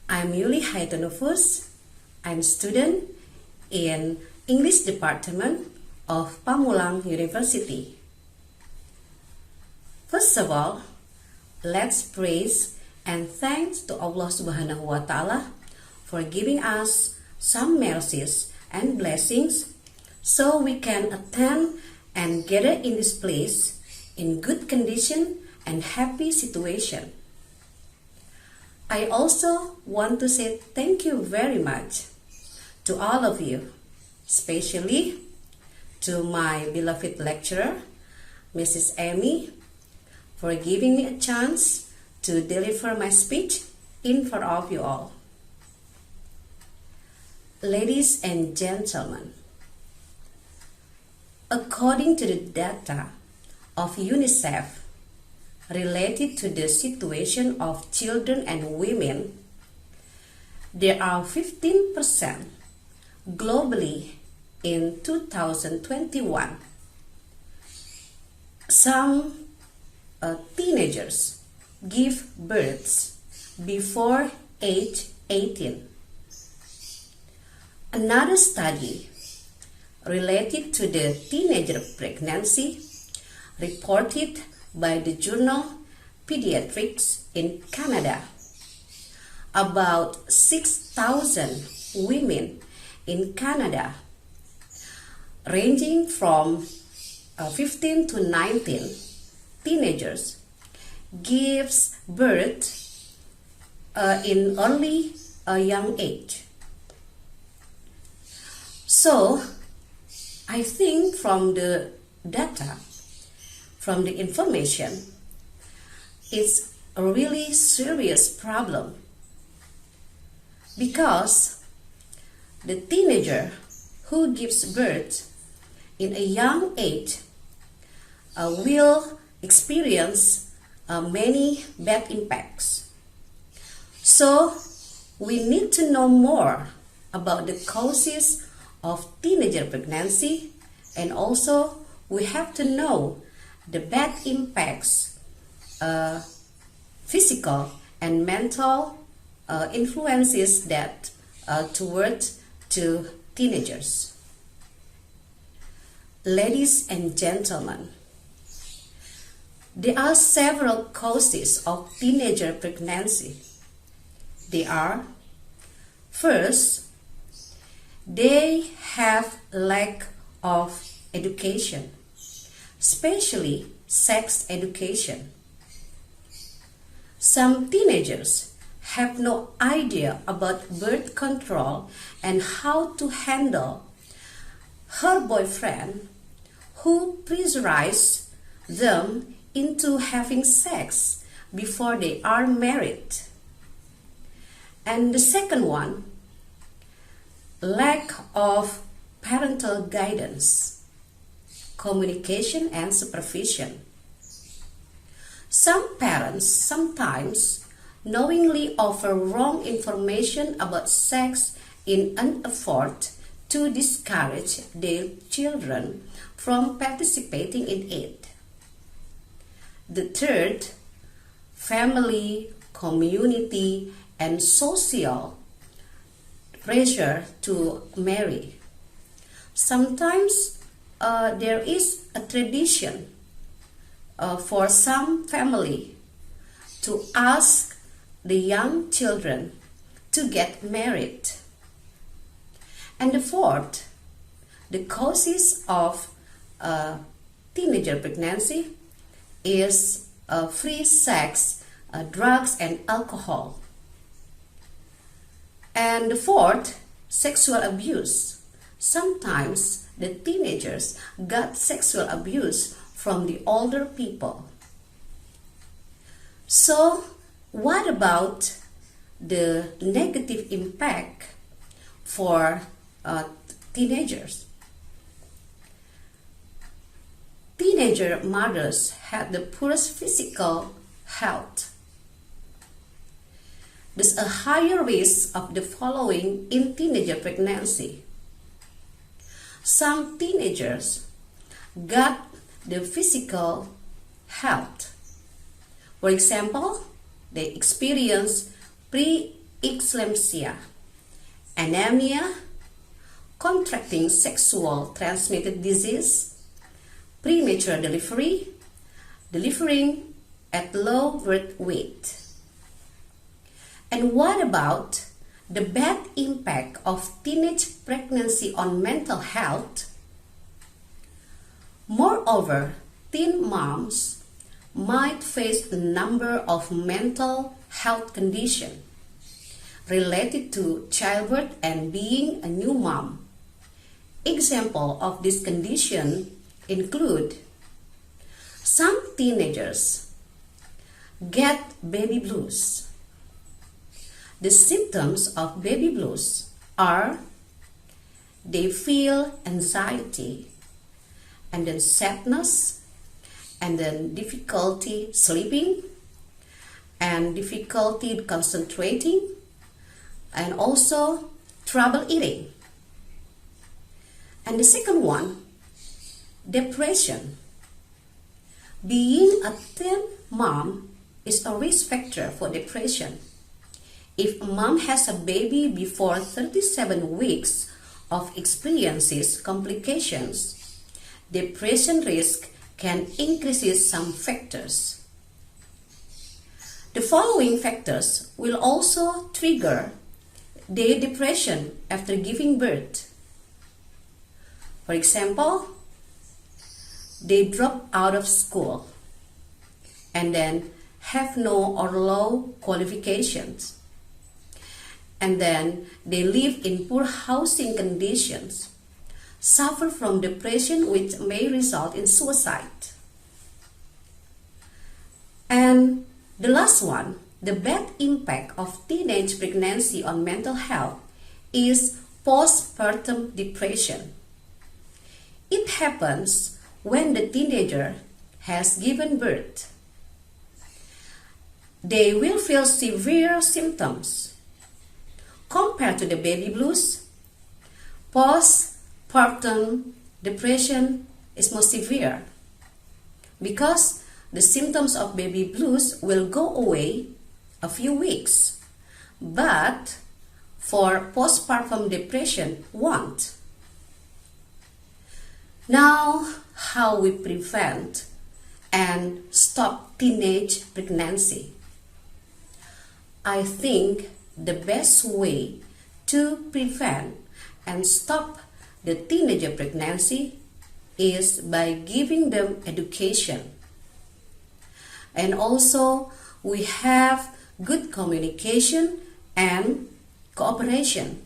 I'm Yuli hayatunufus. I'm student in English Department of Pamulang University. First of all, let's praise and thanks to Allah Subhanahu wa Ta'ala for giving us some mercies and blessings so we can attend and gather in this place in good condition and happy situation. I also want to say thank you very much to all of you, especially to my beloved lecturer, Mrs. Amy, for giving me a chance to deliver my speech in front of you all. Ladies and gentlemen, according to the data of UNICEF related to the situation of children and women, there are 15% globally in 2021. Some teenagers give birth before age 18. Another study related to the teenager pregnancy reported by the journal Pediatrics in Canada. About 6,000 women in Canada, ranging from 15 to 19 teenagers, gives birth in early young age. So, I think from the data, from the information, it's a really serious problem because the teenager who gives birth in a young age will experience many bad impacts. So we need to know more about the causes of teenager pregnancy, and also we have to know the bad impacts, physical and mental influences that towards to teenagers. Ladies and gentlemen, there are several causes of teenager pregnancy. They are: first, they have lack of education, especially sex education. Some teenagers have no idea about birth control and how to handle her boyfriend who pressurizes them into having sex before they are married. And the second one, lack of parental guidance, communication and supervision. Some parents sometimes knowingly offer wrong information about sex in an effort to discourage their children from participating in it. The third, family, community, and social pressure to marry. Sometimes there is a tradition for some family to ask the young children to get married. And the fourth, the causes of teenager pregnancy is free sex, drugs and alcohol. And the fourth, sexual abuse. Sometimes the teenagers got sexual abuse from the older people. So, what about the negative impact for teenagers? Teenager mothers have the poorest physical health. There's a higher risk of the following in teenager pregnancy. Some teenagers got the physical health. For example, they experience eclampsia, anemia, contracting sexual transmitted disease, premature delivery, delivering at low birth weight. And what about the bad impact of teenage pregnancy on mental health? Moreover, teen moms might face a number of mental health conditions related to childbirth and being a new mom. Examples of this condition include some teenagers get baby blues. The symptoms of baby blues are they feel anxiety, and then sadness, and then difficulty sleeping, and difficulty concentrating, and also trouble eating. And the second one, depression. Being a teen mom is a risk factor for depression. If a mom has a baby before 37 weeks of experiences complications, depression risk can increase some factors. The following factors will also trigger the depression after giving birth. For example, they drop out of school and then have no or low qualifications. And then they live in poor housing conditions, suffer from depression which may result in suicide. And the last one, the bad impact of teenage pregnancy on mental health is postpartum depression. It happens when the teenager has given birth. They will feel severe symptoms. Compared to the baby blues, postpartum depression is more severe because the symptoms of baby blues will go away a few weeks, but for postpartum depression won't. Now, how we prevent and stop teenage pregnancy? I think the best way to prevent and stop the teenager pregnancy is by giving them education. And also, we have good communication and cooperation.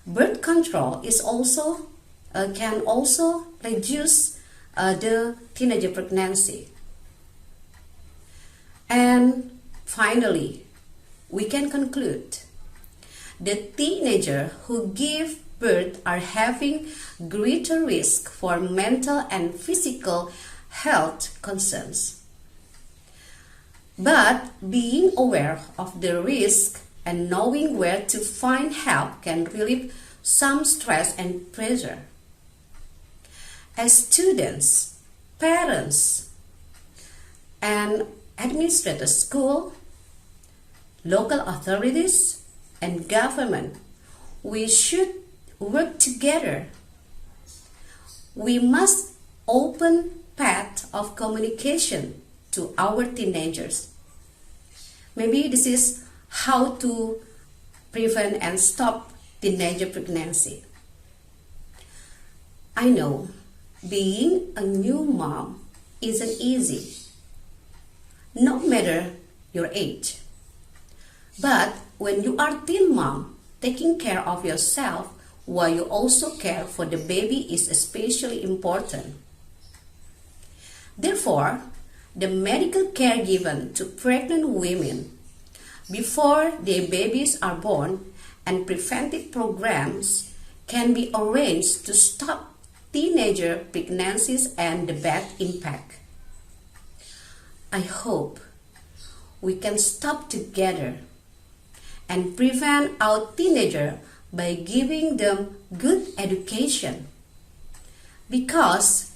Birth control is also can also reduce the teenager pregnancy. And finally, we can conclude the teenager who give birth are having greater risk for mental and physical health concerns. But being aware of the risk and knowing where to find help can relieve some stress and pressure. As students, parents, and administrators, school, local authorities, and government, we should work together. We must open path of communication to our teenagers. Maybe this is how to prevent and stop teenager pregnancy. I know being a new mom isn't easy, no matter your age. But when you are teen mom, taking care of yourself while you also care for the baby is especially important. Therefore, the medical care given to pregnant women before their babies are born and preventive programs can be arranged to stop teenager pregnancies and the bad impact. I hope we can stop together and prevent our teenager by giving them good education, because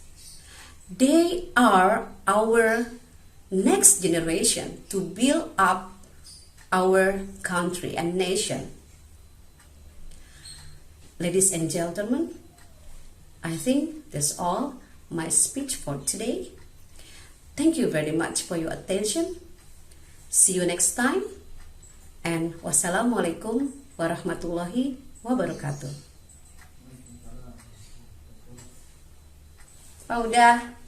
they are our next generation to build up our country and nation. Ladies and gentlemen, I think that's all my speech for today. Thank you very much for your attention. See you next time. And wassalamualaikum warahmatullahi wabarakatuh. Udah.